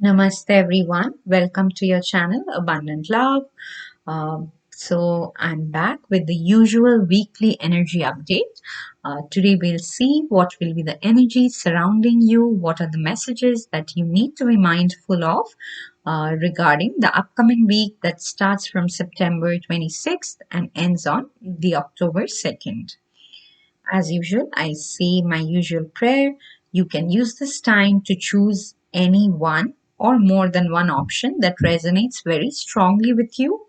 Namaste everyone. Welcome to your channel Abundant Love. So I'm back with the usual weekly energy update. Today we'll see what will be the energies surrounding you, what are the messages that you need to be mindful of regarding the upcoming week that starts from September 26th and ends on the October 2nd. As usual, I say my usual prayer. You can use this time to choose any one or more than one option that resonates very strongly with you.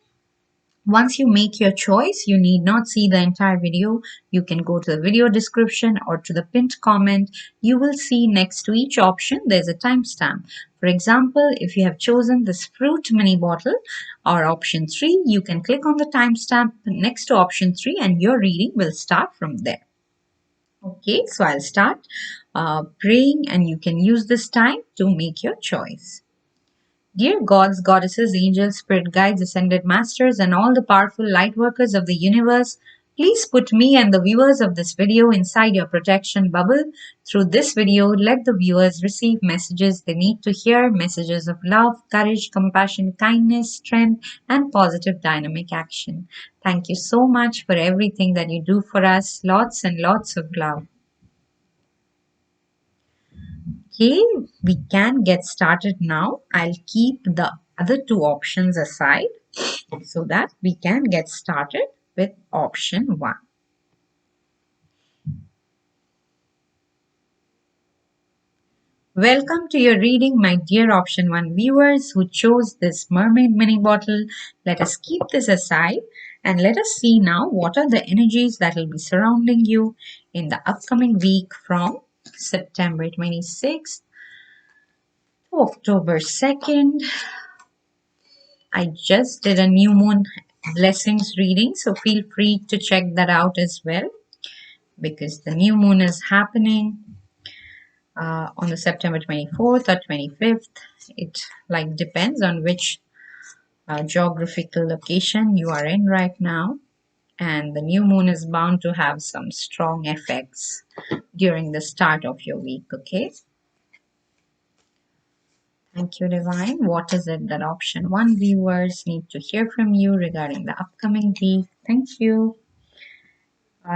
Once you make your choice, you need not see the entire video. You can go to the video description or to the pinned comment. You will see next to each option there's a timestamp. For example, if you have chosen this fruit mini bottle or option 3, you can click on the timestamp next to option 3 and your reading will start from there. Okay, so I'll start praying and you can use this time to make your choice. Dear gods, goddesses, angels, spirit guides, ascended masters, and all the powerful light workers of the universe, please put me and the viewers of this video inside your protection bubble. Through this video, let the viewers receive messages they need to hear, messages of love, courage, compassion, kindness, strength, and positive dynamic action. Thank you so much for everything that you do for us. Lots and lots of love. Okay, we can get started now. I'll keep the other two options aside so that we can get started with option 1. Welcome to your reading, my dear option 1 viewers who chose this mermaid mini bottle. Let us keep this aside and let us see now what are the energies that will be surrounding you in the upcoming week from September 26th to October 2nd. I just did a new moon blessings reading, so feel free to check that out as well because the new moon is happening on the September 24th or 25th. It depends on which geographical location you are in right now, and the new moon is bound to have some strong effects during the start of your week. Okay, thank you, Divine. What is it that option 1 viewers need to hear from you regarding the upcoming week? Thank you.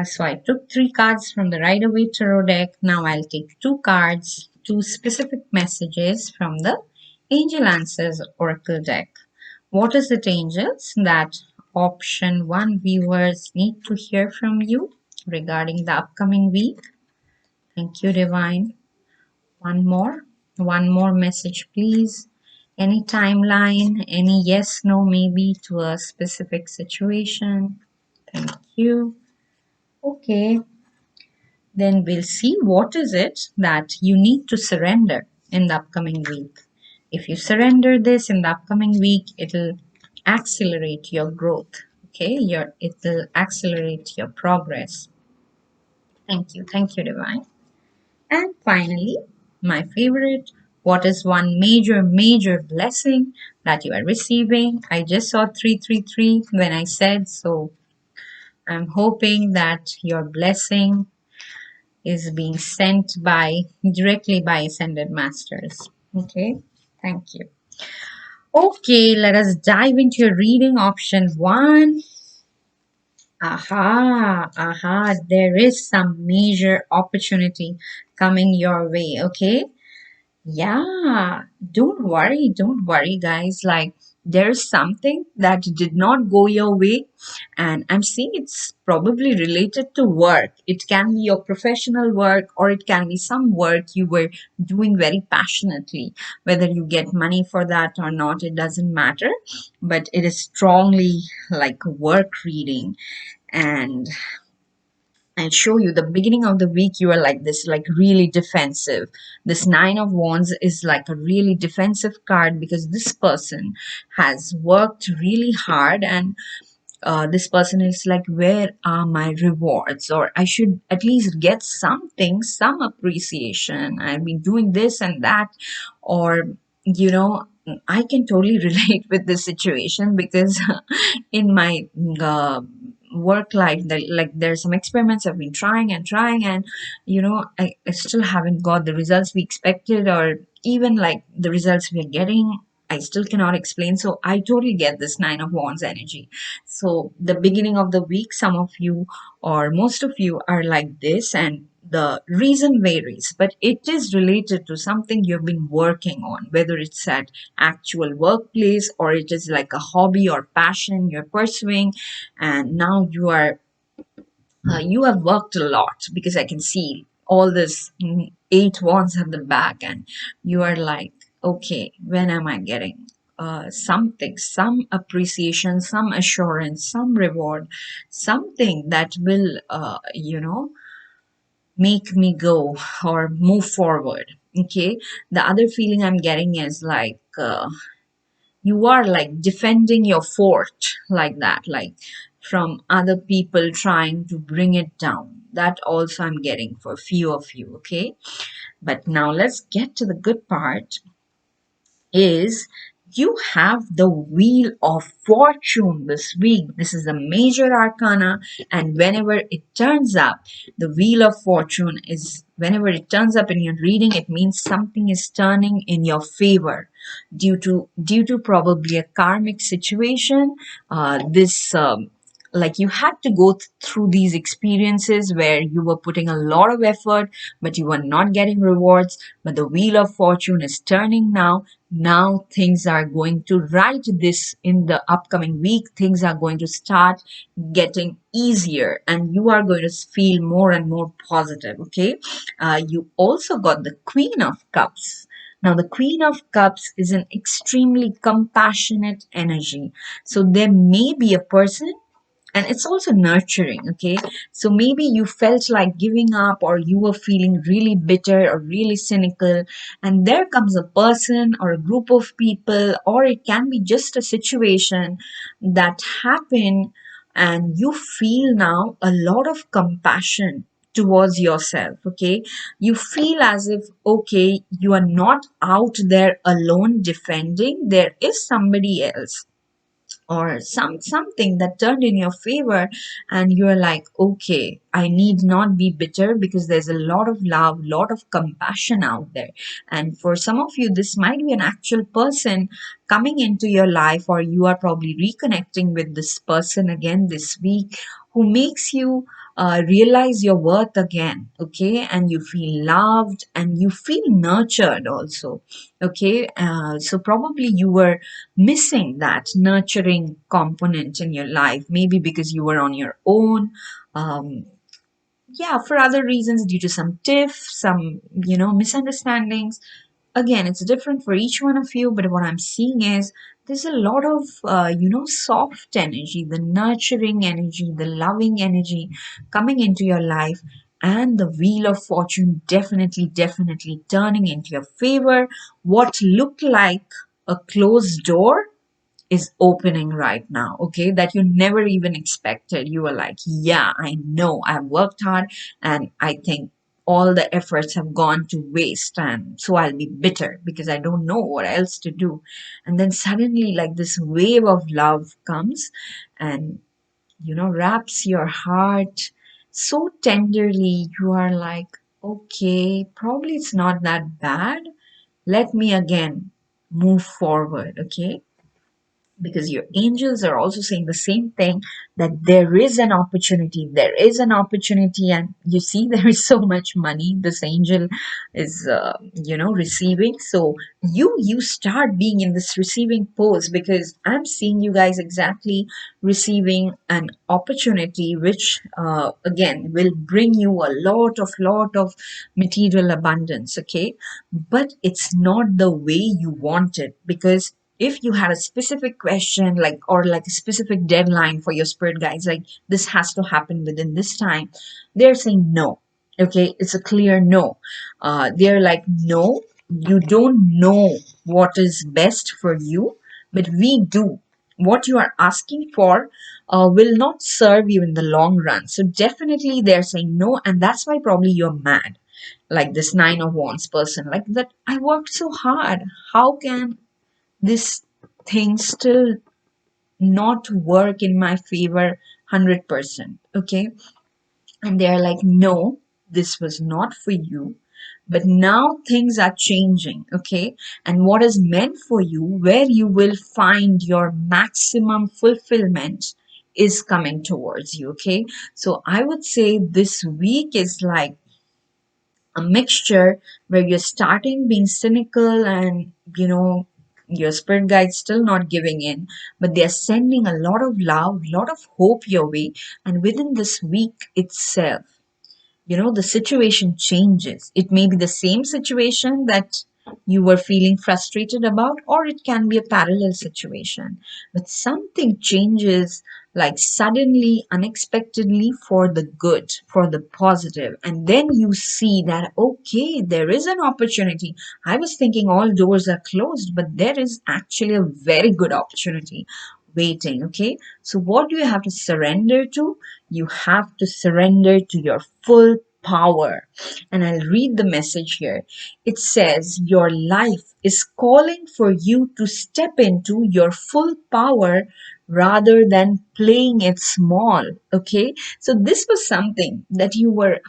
So I took 3 cards from the Rider-Waite Tarot deck. Now I'll take 2 cards, 2 specific messages from the Angel Answers Oracle deck. What is it, angels, that option 1 viewers need to hear from you regarding the upcoming week? Thank you, Divine. One more message, please. Any timeline, any yes, no, maybe to a specific situation. Thank you. Okay, then we'll see what is it that you need to surrender in the upcoming week. If you surrender this in the upcoming week, it'll accelerate your growth. Okay, it will accelerate your progress. Thank you, Divine. And finally, my favorite, what is one major blessing that you are receiving? I just saw 333 when I said, so I'm hoping that your blessing is being sent directly by ascended masters. Okay, thank you. Okay, let us dive into your reading. Option 1. Aha, there is some major opportunity coming your way. Okay, yeah, don't worry, guys. There's something that did not go your way, and I'm seeing it's probably related to work. It can be your professional work, or it can be some work you were doing very passionately. Whether you get money for that or not, it doesn't matter, but it is strongly like work reading. And I show you the beginning of the week, you are like this, like really defensive. This 9 of Wands is like a really defensive card because this person has worked really hard, and this person is like, where are my rewards? Or I should at least get something, some appreciation. I've been doing this and that. Or, you know, I can totally relate with this situation because in my work life, there's some experiments I've been trying and I still haven't got the results we expected, or even like the results we are getting, I still cannot explain. So I totally get this Nine of Wands energy. So the beginning of the week, some of you or most of you are like this, and the reason varies, but it is related to something you've been working on, whether it's at actual workplace or it is like a hobby or passion you're pursuing, and now you have worked a lot because I can see all this eight wands at the back, and you are like, okay, when am I getting something, some appreciation, some assurance, some reward, something that will, make me go or move forward. Okay. The other feeling I'm getting is like, you are like defending your fort like that, like from other people trying to bring it down. That also I'm getting for few of you. Okay. But now let's get to the good part, is you have the Wheel of Fortune this week. This is a major arcana, and whenever it turns up, the Wheel of Fortune is, whenever it turns up in your reading, it means something is turning in your favor due to probably a karmic situation. This like you had to go through these experiences where you were putting a lot of effort but you were not getting rewards, but the Wheel of Fortune is turning now. Now things are going to, right this in the upcoming week, things are going to start getting easier and you are going to feel more and more positive. Okay. You also got the Queen of Cups. Now the Queen of Cups is an extremely compassionate energy, so there may be a person, and it's also nurturing. Okay. So maybe you felt like giving up or you were feeling really bitter or really cynical, and there comes a person or a group of people, or it can be just a situation that happened, and you feel now a lot of compassion towards yourself. Okay. You feel as if, okay, you are not out there alone defending, there is somebody else or something that turned in your favor, and you're like, okay, I need not be bitter because there's a lot of love, lot of compassion out there. And for some of you, this might be an actual person coming into your life, or you are probably reconnecting with this person again this week, who makes you realize your worth again. Okay. And you feel loved and you feel nurtured also. Okay. So probably you were missing that nurturing component in your life, maybe because you were on your own. Um, yeah, for other reasons, due to some tiff, some, misunderstandings. Again, it's different for each one of you, but what I'm seeing is there's a lot of, soft energy, the nurturing energy, the loving energy coming into your life. And the Wheel of Fortune definitely turning into your favor. What looked like a closed door is opening right now. Okay. That you never even expected. You were like, yeah, I know I've worked hard and I think all the efforts have gone to waste, and so I'll be bitter because I don't know what else to do. And then suddenly, like, this wave of love comes and, wraps your heart so tenderly. You are like, okay, probably it's not that bad. Let me again move forward. Okay. Because your angels are also saying the same thing, that there is an opportunity, and you see there is so much money this angel is receiving. So you start being in this receiving pose, because I'm seeing you guys exactly receiving an opportunity which again will bring you a lot of material abundance. Okay. But it's not the way you want it, because if you had a specific question, like, or like a specific deadline for your spirit guides, like this has to happen within this time, they're saying no. Okay. It's a clear no. They're like, no, you don't know what is best for you, but we do. What you are asking for will not serve you in the long run. So definitely they're saying no, and that's why probably you're mad, like this Nine of Wands person, like that I worked so hard, how can this thing still not work in my favor 100%. Okay. And they're like, no, this was not for you. But now things are changing, okay? And what is meant for you, where you will find your maximum fulfillment, is coming towards you, okay? So I would say this week is like a mixture where you're starting being cynical and, your spirit guide's still not giving in, but they're sending a lot of love, a lot of hope your way. And within this week itself, the situation changes. It may be the same situation that you were feeling frustrated about, or it can be a parallel situation. But something changes like suddenly, unexpectedly, for the good, for the positive. And then you see that, okay, there is an opportunity. I was thinking all doors are closed, but there is actually a very good opportunity waiting. Okay, so what do you have to surrender to? You have to surrender to your full power. And I'll read the message here. It says, your life is calling for you to step into your full power rather than playing it small. Okay, so this was something that you were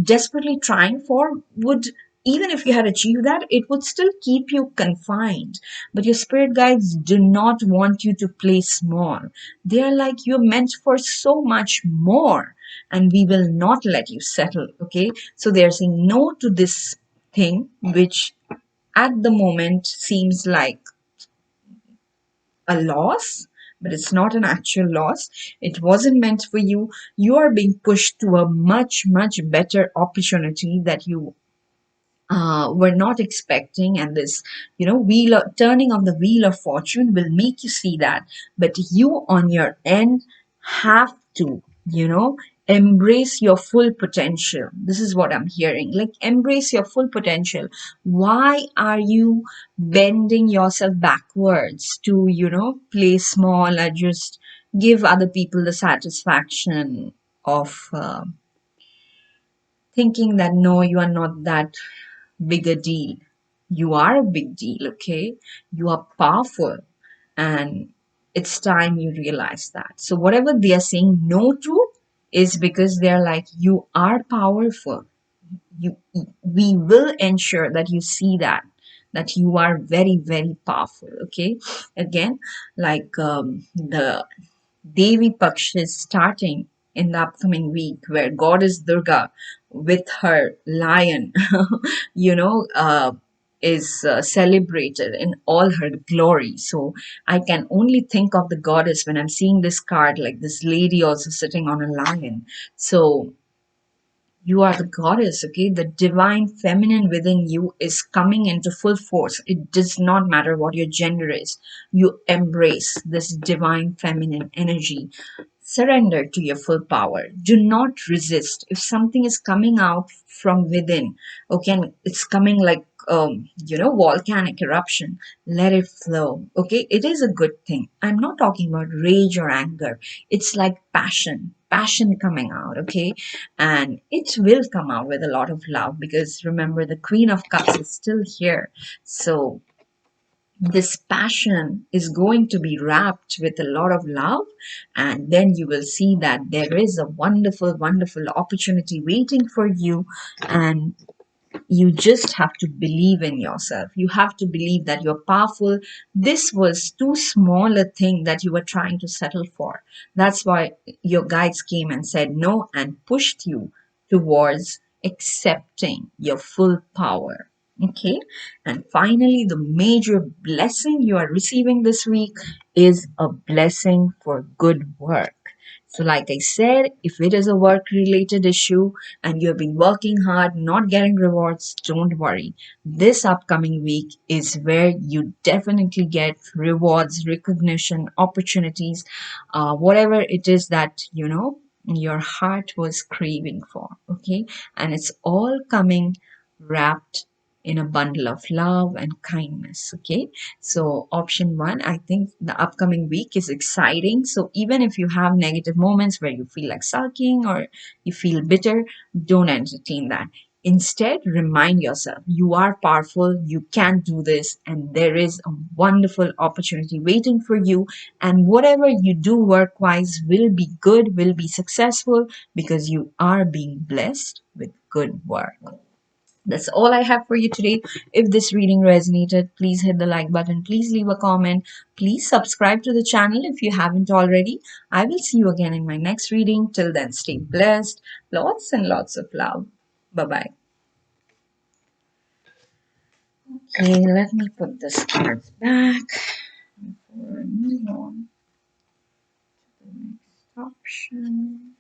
desperately trying for. Would, even if you had achieved that, it would still keep you confined. But your spirit guides do not want you to play small. They are like, you're meant for so much more, and we will not let you settle. Okay, so they're saying no to this thing which at the moment seems like a loss, but it's not an actual loss. It wasn't meant for you. You are being pushed to a much, much better opportunity that you were not expecting. And this, turning of the wheel of fortune will make you see that. But you on your end have to, embrace your full potential. This is what I'm hearing. Like, embrace your full potential. Why are you bending yourself backwards to, play small or just give other people the satisfaction of thinking that no, you are not that big a deal. You are a big deal, okay? You are powerful, and it's time you realize that. So, whatever they are saying no to is because they're like, you are powerful. You, we will ensure that you see that you are very, very powerful, okay? Again, like the Devi Paksh is starting in the upcoming week, where Goddess Durga with her lion, you know, uh, is celebrated in all her glory. So I can only think of the goddess when I'm seeing this card, like this lady also sitting on a lion. So you are the goddess, okay? The divine feminine within you is coming into full force. It does not matter what your gender is. You embrace this divine feminine energy. Surrender to your full power. Do not resist. If something is coming out from within, okay, and it's coming like, volcanic eruption, let it flow, okay? It is a good thing. I'm not talking about rage or anger. It's like passion coming out, okay? And it will come out with a lot of love, because remember, the Queen of Cups is still here. So this passion is going to be wrapped with a lot of love, and then you will see that there is a wonderful, wonderful opportunity waiting for you. And you just have to believe in yourself. You have to believe that you're powerful. This was too small a thing that you were trying to settle for. That's why your guides came and said no and pushed you towards accepting your full power. Okay. And finally, the major blessing you are receiving this week is a blessing for good work. So, like I said, if it is a work related issue and you have been working hard, not getting rewards, don't worry. This upcoming week is where you definitely get rewards, recognition, opportunities, whatever it is that, your heart was craving for. Okay. And it's all coming wrapped in a bundle of love and kindness. Okay, so option one, I think the upcoming week is exciting. So even if you have negative moments where you feel like sulking or you feel bitter, don't entertain that. Instead, remind yourself you are powerful, you can do this, and there is a wonderful opportunity waiting for you. And whatever you do work wise will be good, will be successful, because you are being blessed with good work. That's all I have for you today. If this reading resonated, please hit the like button. Please leave a comment. Please subscribe to the channel if you haven't already. I will see you again in my next reading. Till then, stay blessed. Lots and lots of love. Bye bye. Okay, let me put the cards back before I move on to the next option.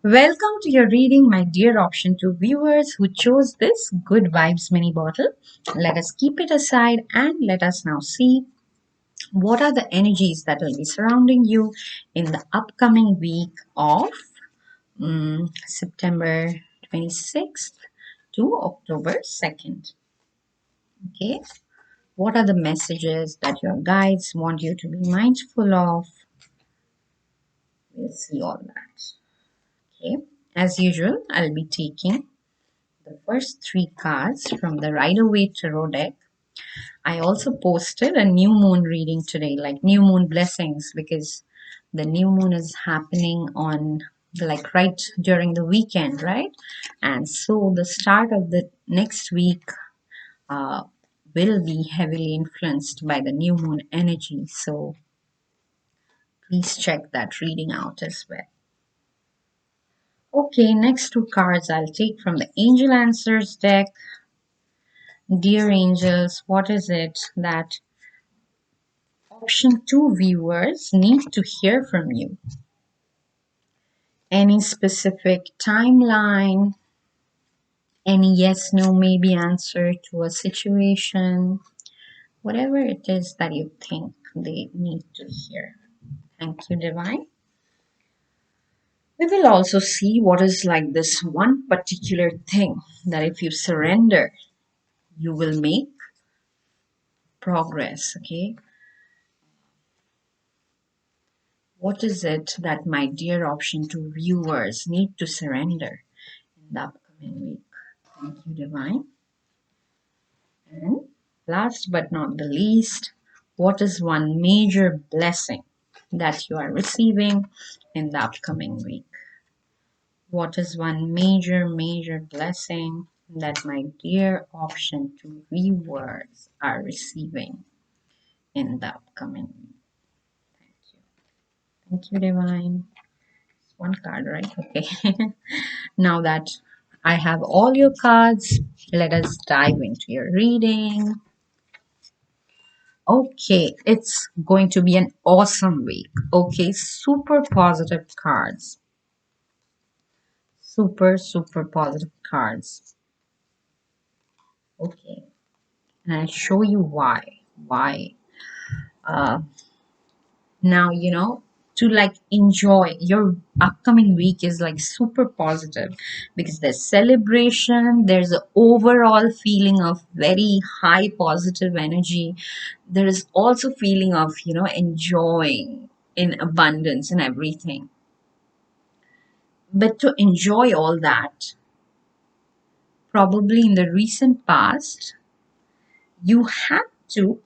Welcome to your reading, my dear option 2 viewers who chose this Good Vibes mini bottle. Let us keep it aside and let us now see what are the energies that will be surrounding you in the upcoming week of September 26th to October 2nd. Okay, what are the messages that your guides want you to be mindful of? We'll see all that. Okay, as usual, I'll be taking the first three cards from the Rider-Waite Tarot deck. I also posted a new moon reading today, like new moon blessings, because the new moon is happening on like right during the weekend, right? And so the start of the next week uh, will be heavily influenced by the new moon energy. So please check that reading out as well. Okay, next two cards I'll take from the Angel Answers deck. Dear angels, what is it that option 2 viewers need to hear from you? Any specific timeline, any yes, no, maybe answer to a situation, whatever it is that you think they need to hear. Thank you, Divine. We will also see what is like this one particular thing that if you surrender, you will make progress. Okay, what is it that my dear option 2 viewers need to surrender in the upcoming week? Thank you, Divine. And last but not the least, what is one major blessing that you are receiving in the upcoming week? What is one major blessing that my dear option 2 viewers are receiving in the upcoming week? Thank you. Thank you, Divine. One card, right? Okay. Now that I have all your cards, let us dive into your reading. Okay, it's going to be an awesome week. Okay, super positive cards. Super positive cards. Okay, and I'll show you why. Why? Uh, Now, to like enjoy your upcoming week is like super positive because there's celebration, there's an overall feeling of very high positive energy. There is also feeling of enjoying in abundance and everything. But to enjoy all that, probably in the recent past you had to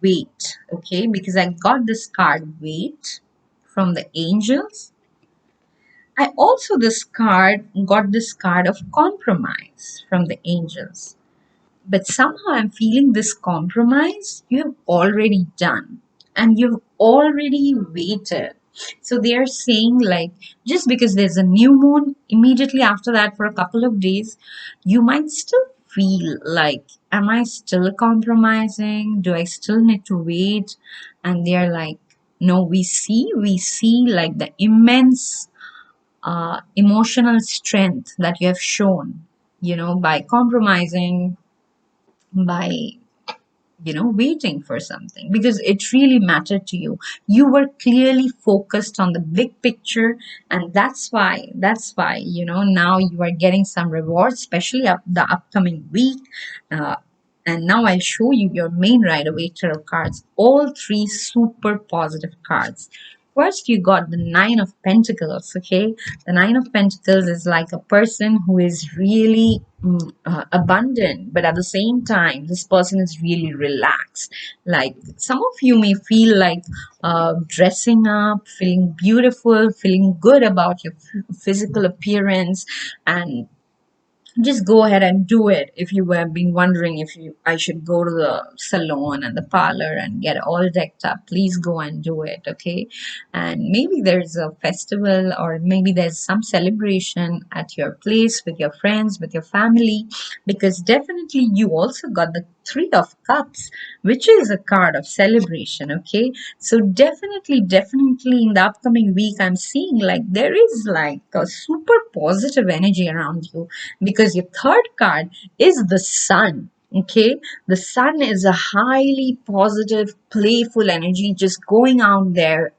wait. Okay, because I got this card wait from the angels. I also got this card of compromise from the angels. But somehow I'm feeling this compromise you have already done and you've already waited. So they are saying, like, just because there's a new moon immediately after that for a couple of days, you might still feel like, am I still compromising? Do I still need to wait? And they're like, No, we see like the immense emotional strength that you have shown, by compromising, by waiting for something because it really mattered to you. You were clearly focused on the big picture, and that's why now you are getting some rewards, especially up the upcoming week. uh, and now I'll show you your main Rider-Waite tarot cards, all three super positive cards. First, you got the Nine of Pentacles, okay? The Nine of Pentacles is like a person who is really abundant, but at the same time, this person is really relaxed. Like some of you may feel like dressing up, feeling beautiful, feeling good about your physical appearance, and just go ahead and do it. If you have been wondering if I should go to the salon and the parlor and get all decked up, please go and do it, okay? And maybe there's a festival, or maybe there's some celebration at your place with your friends, with your family, because definitely you also got the Three of Cups, which is a card of celebration, okay? So definitely in the upcoming week, I'm seeing like there is like a super positive energy around you, because your third card is the Sun. Okay, the Sun is a highly positive, playful energy, just going out there,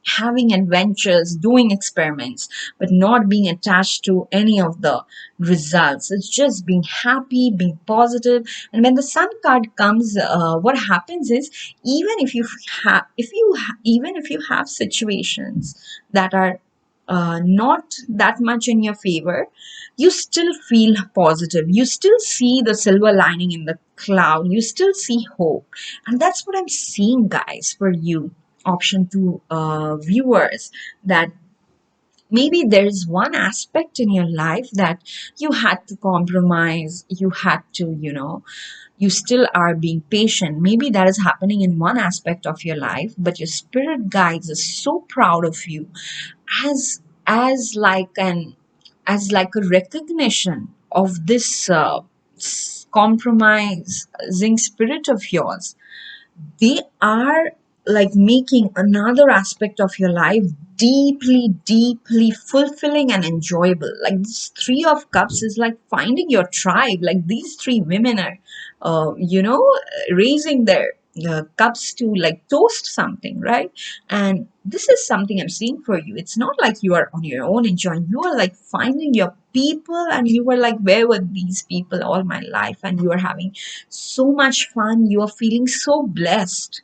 having adventures, doing experiments, but not being attached to any of the results. It's just being happy, being positive. And when the Sun card comes, what happens is, even if you even if you have situations that are not that much in your favor, you still feel positive. You still see the silver lining in the cloud. You still see hope. And that's what I'm seeing, guys, for you, option two viewers, that maybe there is one aspect in your life that you had to compromise, you had to, you still are being patient. Maybe that is happening in one aspect of your life, but your spirit guides are so proud of you, as as like an as like a recognition of this compromising spirit of yours. They are like making another aspect of your life deeply fulfilling and enjoyable. Like this Three of Cups is like finding your tribe. Like these three women are raising their cups to like toast something, right? And this is something I'm seeing for you. It's not like you are on your own enjoying. You are like finding your people, and you were like, where were these people all my life? And you are having so much fun. You are feeling so blessed.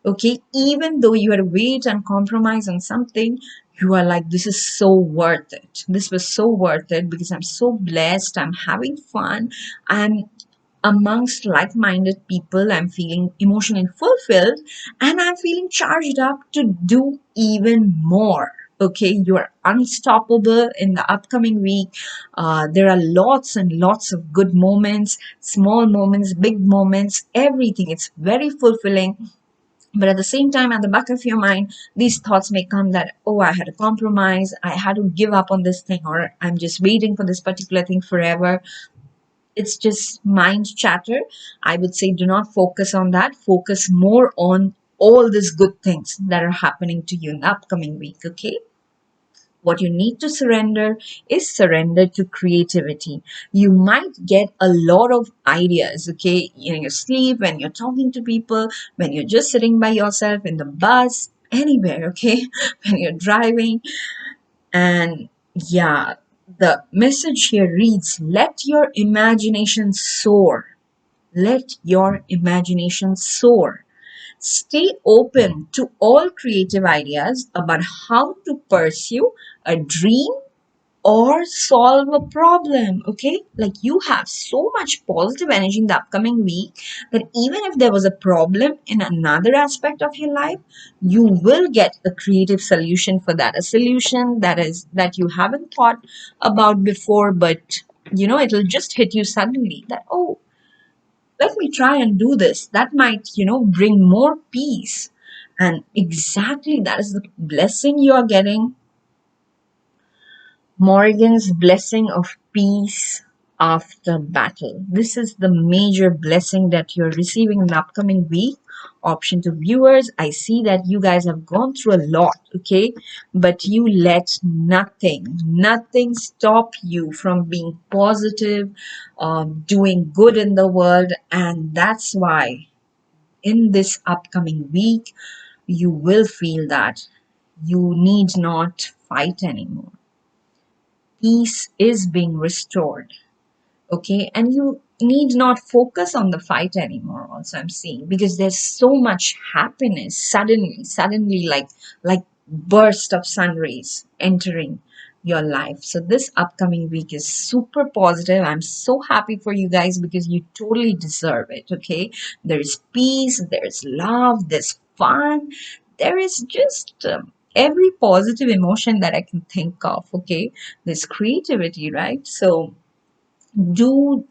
Okay, even though you had to wait and compromise on something, you are like, this is so worth it. This was so worth it because I'm so blessed. I'm having fun. I'm amongst like-minded people. I'm feeling emotionally fulfilled, and I'm feeling charged up to do even more. Okay, you are unstoppable in the upcoming week. There are lots and lots of good moments, small moments, big moments, everything. It's very fulfilling. But at the same time, at the back of your mind, these thoughts may come that, oh, I had a compromise, I had to give up on this thing, or I'm just waiting for this particular thing forever. It's just mind chatter. I would say do not focus on that. Focus more on all these good things that are happening to you in the upcoming week, okay? What you need to surrender is surrender to creativity. You might get a lot of ideas, okay, in your sleep, when you're talking to people, when you're just sitting by yourself in the bus, anywhere, okay, when you're driving. And yeah, the message here reads, let your imagination soar. Let your imagination soar. Stay open to all creative ideas about how to pursue a dream or solve a problem. Okay, like you have so much positive energy in the upcoming week that even if there was a problem in another aspect of your life, you will get a creative solution for that, a solution that you haven't thought about before, but it'll just hit you suddenly that, oh, let me try and do this. That might bring more peace. And exactly that is the blessing you are getting. Morgan's blessing of peace after battle. This is the major blessing that you're receiving in the upcoming week. option to viewers, I see that you guys have gone through a lot, okay? But you let nothing stop you from being positive, doing good in the world. And that's why in this upcoming week, you will feel that you need not fight anymore. Peace is being restored, okay, and you need not focus on the fight anymore also, I'm seeing, because there's so much happiness suddenly, like burst of sun rays entering your life. So this upcoming week is super positive. I'm so happy for you guys because you totally deserve it, okay? There's peace, there's love, there's fun, there is just every positive emotion that I can think of, okay? There's creativity, right? So do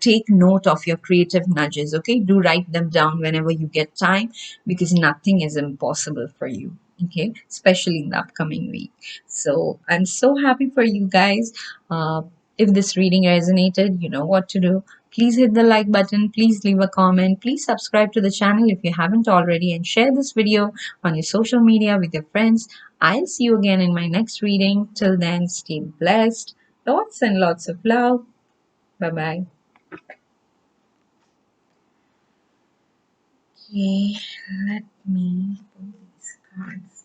take note of your creative nudges, okay? Do write them down whenever you get time, because nothing is impossible for you, okay, especially in the upcoming week. So I'm so happy for you guys. If this reading resonated, you know what to do. Please hit the like button, please leave a comment, please subscribe to the channel if you haven't already, and share this video on your social media with your friends. I'll see you again in my next reading. Till then, stay blessed. Lots and lots of love. Bye bye. Okay, let me pull these cards.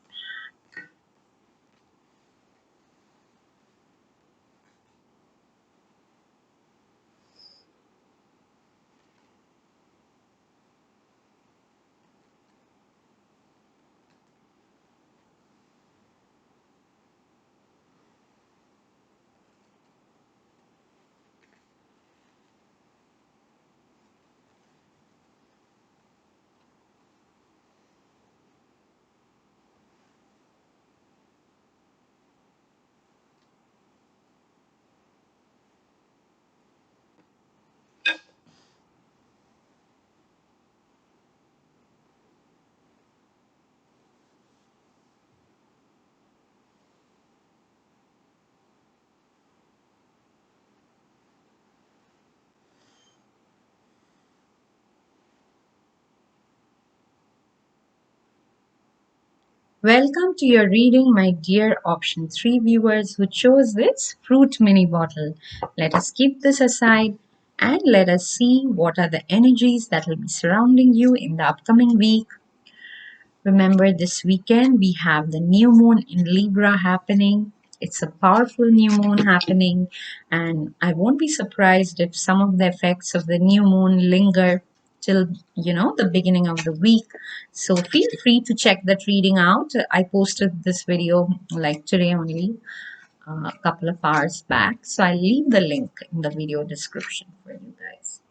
Welcome to your reading, my dear option 3 viewers who chose this fruit mini bottle. Let us keep this aside and let us see what are the energies that will be surrounding you in the upcoming week. Remember, this weekend we have the new moon in Libra happening. It's a powerful new moon happening, and I won't be surprised if some of the effects of the new moon linger till the beginning of the week. So feel free to check that reading out. I posted this video like today only, a couple of hours back. So I'll leave the link in the video description for you guys.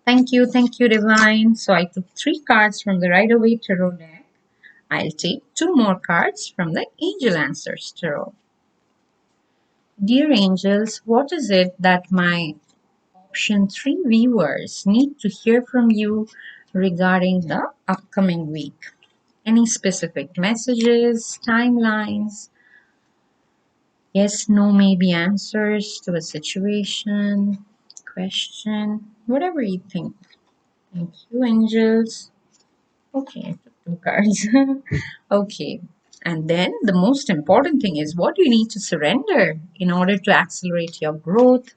Thank you, Divine. So I took 3 cards from the Rider-Waite Tarot deck. I'll take 2 more cards from the Angel Answers Tarot. Dear angels, what is it that my option 3 viewers need to hear from you regarding the upcoming week? Any specific messages, timelines, yes, no, maybe answers to a situation, question, whatever you think. Thank you, angels. Okay, I took 2 cards. Okay. And then the most important thing is what you need to surrender in order to accelerate your growth,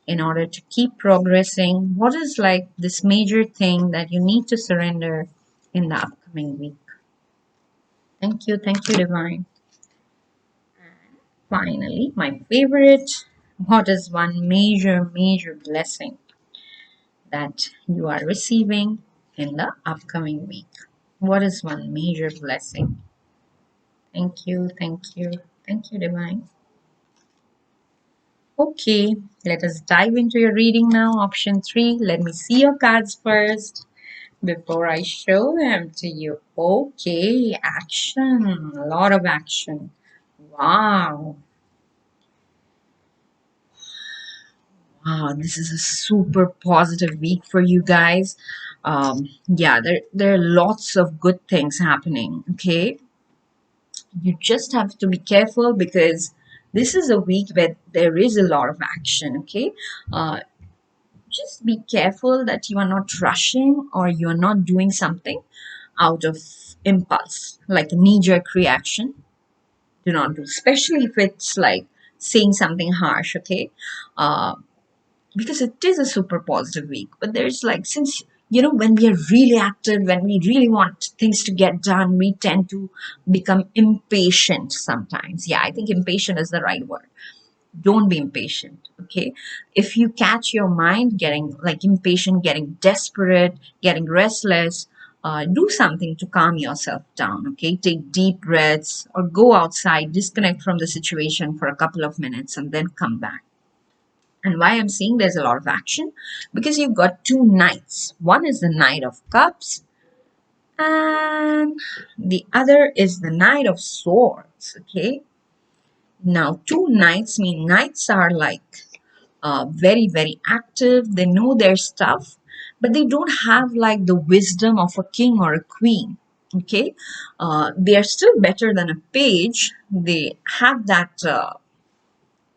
in order to keep progressing. What is like this major thing that you need to surrender in the upcoming week? Thank you, Divine. Finally, my favorite, what is one major blessing that you are receiving in the upcoming week? What is one major blessing? Thank you, Divine. Okay, let us dive into your reading now. Option 3. Let me see your cards first before I show them to you. Okay, action. A lot of action. Wow. Wow, this is a super positive week for you guys. Yeah, there are lots of good things happening. Okay, you just have to be careful because this is a week where there is a lot of action. Okay, uh, just be careful that you are not rushing or you are not doing something out of impulse, like a knee-jerk reaction. Do not do, especially if it's like saying something harsh, okay? Uh, because it is a super positive week. But there's like, since when we are really active, when we really want things to get done, we tend to become impatient sometimes. Yeah, I think impatient is the right word. Don't be impatient, okay? If you catch your mind getting like impatient, getting desperate, getting restless, do something to calm yourself down, okay? Take deep breaths or go outside, disconnect from the situation for a couple of minutes and then come back. And why I'm saying there's a lot of action, because you've got two knights. One is the Knight of Cups and the other is the Knight of Swords, okay? Now, two knights mean knights are like very, very active. They know their stuff, but they don't have like the wisdom of a king or a queen. Okay, they are still better than a page. They have that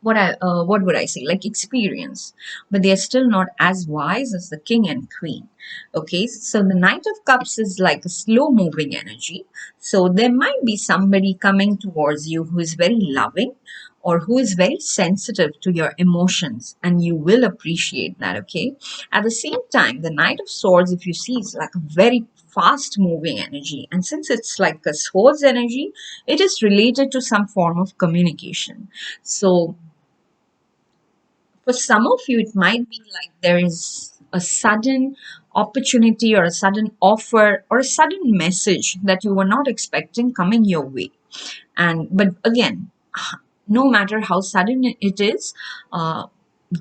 what would I say, like experience, but they are still not as wise as the king and queen. Okay, so the Knight of Cups is like a slow moving energy. So there might be somebody coming towards you who is very loving or who is very sensitive to your emotions, and you will appreciate that. Okay, at the same time, the Knight of Swords, if you see, is like a very fast moving energy, and since it's like a swords energy, it is related to some form of communication. So for some of you, it might be like there is a sudden opportunity or a sudden offer or a sudden message that you were not expecting coming your way. And but again, no matter how sudden it is,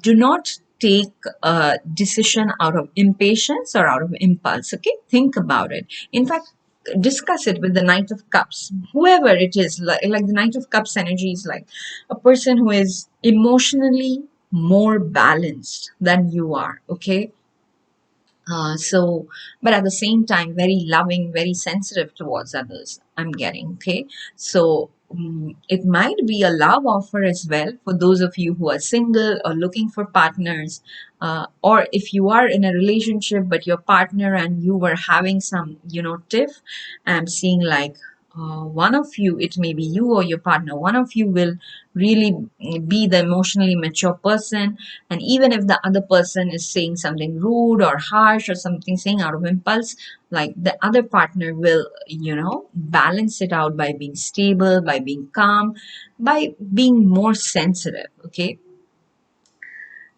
do not take a decision out of impatience or out of impulse. Okay, think about it. In fact, discuss it with the Knight of Cups, whoever it is. Like the Knight of Cups energy is like a person who is emotionally more balanced than you are. Okay, but at the same time, very loving, very sensitive towards others. I'm getting, okay. So it might be a love offer as well for those of you who are single or looking for partners, or if you are in a relationship but your partner and you were having some, tiff. I'm seeing like one of you, it may be you or your partner, one of you will really be the emotionally mature person, and even if the other person is saying something rude or harsh or something saying out of impulse, like the other partner will, balance it out by being stable, by being calm, by being more sensitive. Okay,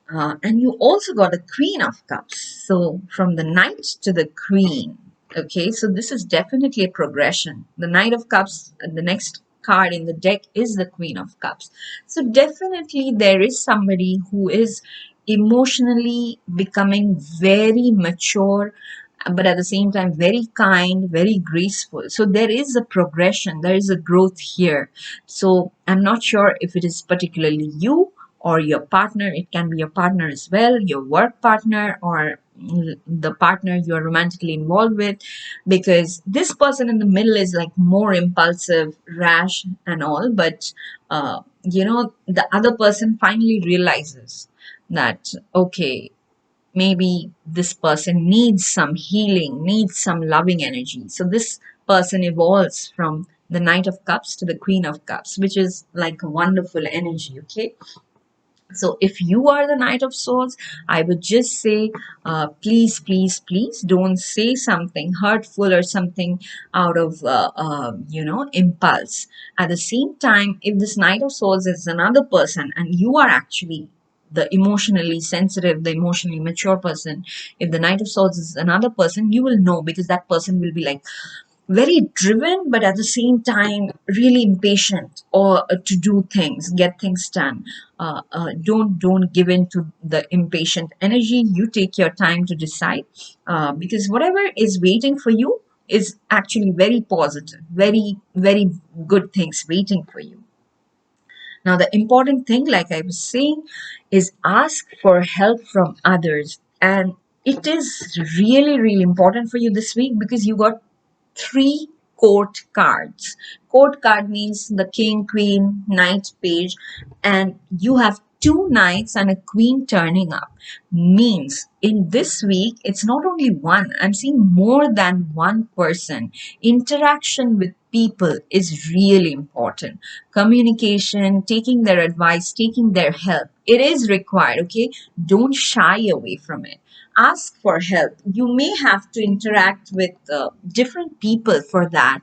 and you also got a Queen of Cups. So from the Knight to the Queen. Okay, so this is definitely a progression. The Knight of Cups, the next card in the deck is the Queen of Cups. So definitely there is somebody who is emotionally becoming very mature, but at the same time very kind, very graceful. So there is a progression, there is a growth here. So I'm not sure if it is particularly you or your partner. It can be your partner as well, your work partner, or the partner you are romantically involved with, because this person in the middle is like more impulsive, rash and all, but the other person finally realizes that, okay, maybe this person needs some healing, needs some loving energy. So this person evolves from the Knight of Cups to the Queen of Cups, which is like a wonderful energy. Okay, so if you are the Knight of Swords, I would just say, please, please, please don't say something hurtful or something out of, impulse. At the same time, if this Knight of Swords is another person and you are actually the emotionally sensitive, the emotionally mature person, if the Knight of Swords is another person, you will know, because that person will be like very driven, but at the same time really impatient, or to do things, get things done. Don't give in to the impatient energy. You take your time to decide, because whatever is waiting for you is actually very positive, very, very good things waiting for you. Now, the important thing, like I was saying, is ask for help from others. And it is really, really important for you this week, because you got three court cards. Court card means the king, queen, knight, page, and you have two knights and a queen turning up means in this week it's not only one, I'm seeing more than one person. Interaction with people is really important. Communication, taking their advice, taking their help, it is required. Okay, don't shy away from it. Ask for help. You may have to interact with different people for that.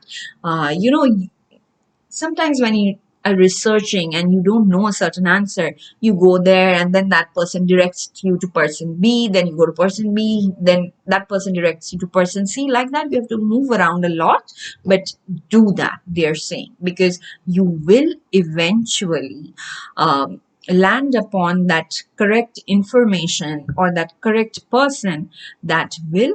Sometimes when you are researching and you don't know a certain answer, you go there and then that person directs you to person B, then you go to person B, then that person directs you to person C. Like that, you have to move around a lot, but do that, they're saying, because you will eventually land upon that correct information or that correct person that will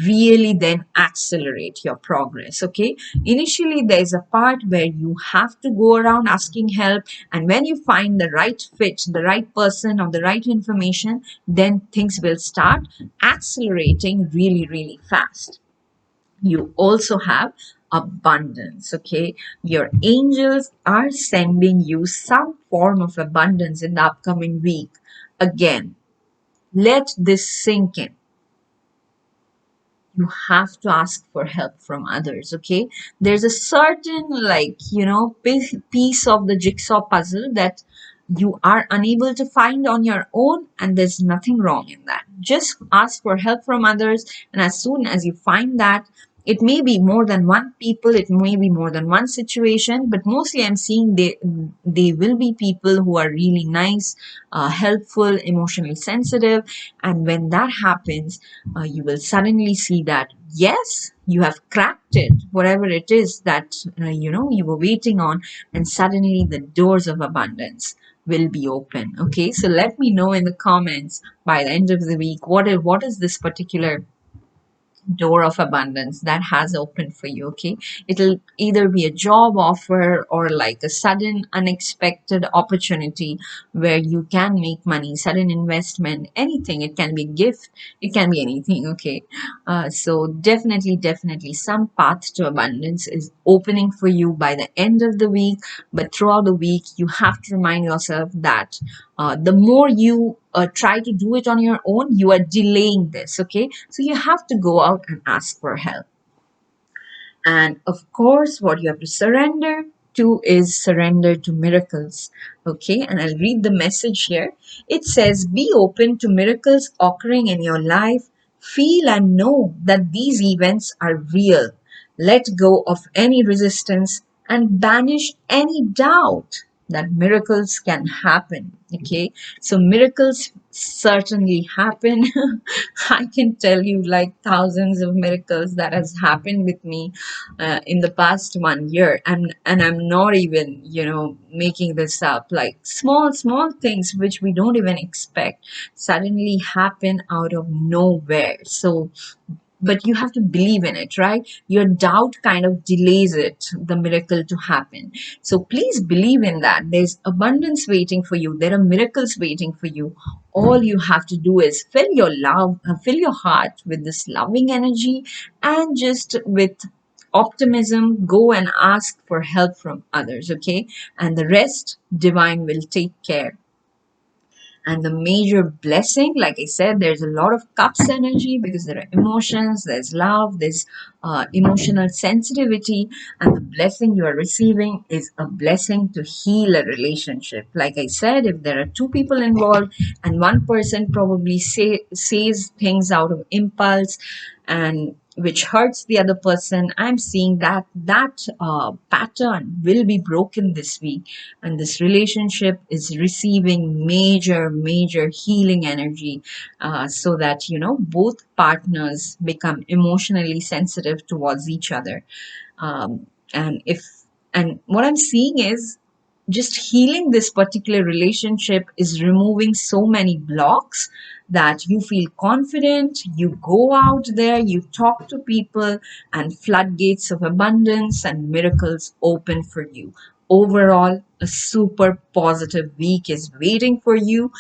really then accelerate your progress. Okay, initially there's a part where you have to go around asking help, and when you find the right fit, the right person or the right information, then things will start accelerating really, really fast. You also have abundance. Okay, your angels are sending you some form of abundance in the upcoming week. Again, let this sink in. You have to ask for help from others. Okay, there's a certain, like, piece of the jigsaw puzzle that you are unable to find on your own, and there's nothing wrong in that. Just ask for help from others, and as soon as you find that, it may be more than one people, it may be more than one situation, but mostly I'm seeing they will be people who are really nice, helpful, emotionally sensitive. And when that happens, you will suddenly see that yes, you have cracked it, whatever it is that you were waiting on, and suddenly the doors of abundance will be open. Okay, so let me know in the comments by the end of the week what is this particular door of abundance that has opened for you. Okay, it'll either be a job offer or like a sudden unexpected opportunity where you can make money, sudden investment, anything. It can be a gift, it can be anything. Okay, so definitely some path to abundance is opening for you by the end of the week. But throughout the week you have to remind yourself that the more you try to do it on your own, you are delaying this. Okay, so you have to go out and ask for help. And of course, what you have to surrender to is surrender to miracles. Okay, and I'll read the message here. It says, be open to miracles occurring in your life. Feel and know that these events are real. Let go of any resistance and banish any doubt that miracles can happen. Okay, so miracles certainly happen. I can tell you like thousands of miracles that has happened with me in the past 1 year, and I'm not even making this up. Like small things which we don't even expect suddenly happen out of nowhere. So but you have to believe in it, right? Your doubt kind of delays it, the miracle to happen. So please believe in that. There's abundance waiting for you. There are miracles waiting for you. All you have to do is fill your heart with this loving energy, and just with optimism, go and ask for help from others. Okay, and the rest divine will take care. And the major blessing, like I said, there's a lot of cups energy because there are emotions, there's love, there's emotional sensitivity. And the blessing you are receiving is a blessing to heal a relationship. Like I said, if there are two people involved and one person probably says things out of impulse and which hurts the other person, I'm seeing that pattern will be broken this week, and this relationship is receiving major healing energy, so that both partners become emotionally sensitive towards each other. um, and what I'm seeing is just healing this particular relationship is removing so many blocks that you feel confident, you go out there, you talk to people, and floodgates of abundance and miracles open for you. Overall, a super positive week is waiting for you.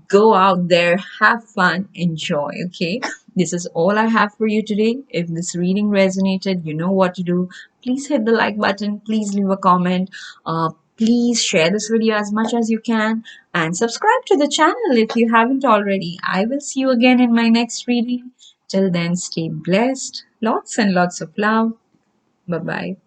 Go out there, have fun, enjoy. Okay, this is all I have for you today. If this reading resonated, you know what to do. Please hit the like button, please leave a comment. Please share this video as much as you can and subscribe to the channel if you haven't already. I will see you again in my next reading. Till then, stay blessed. Lots and lots of love. Bye bye.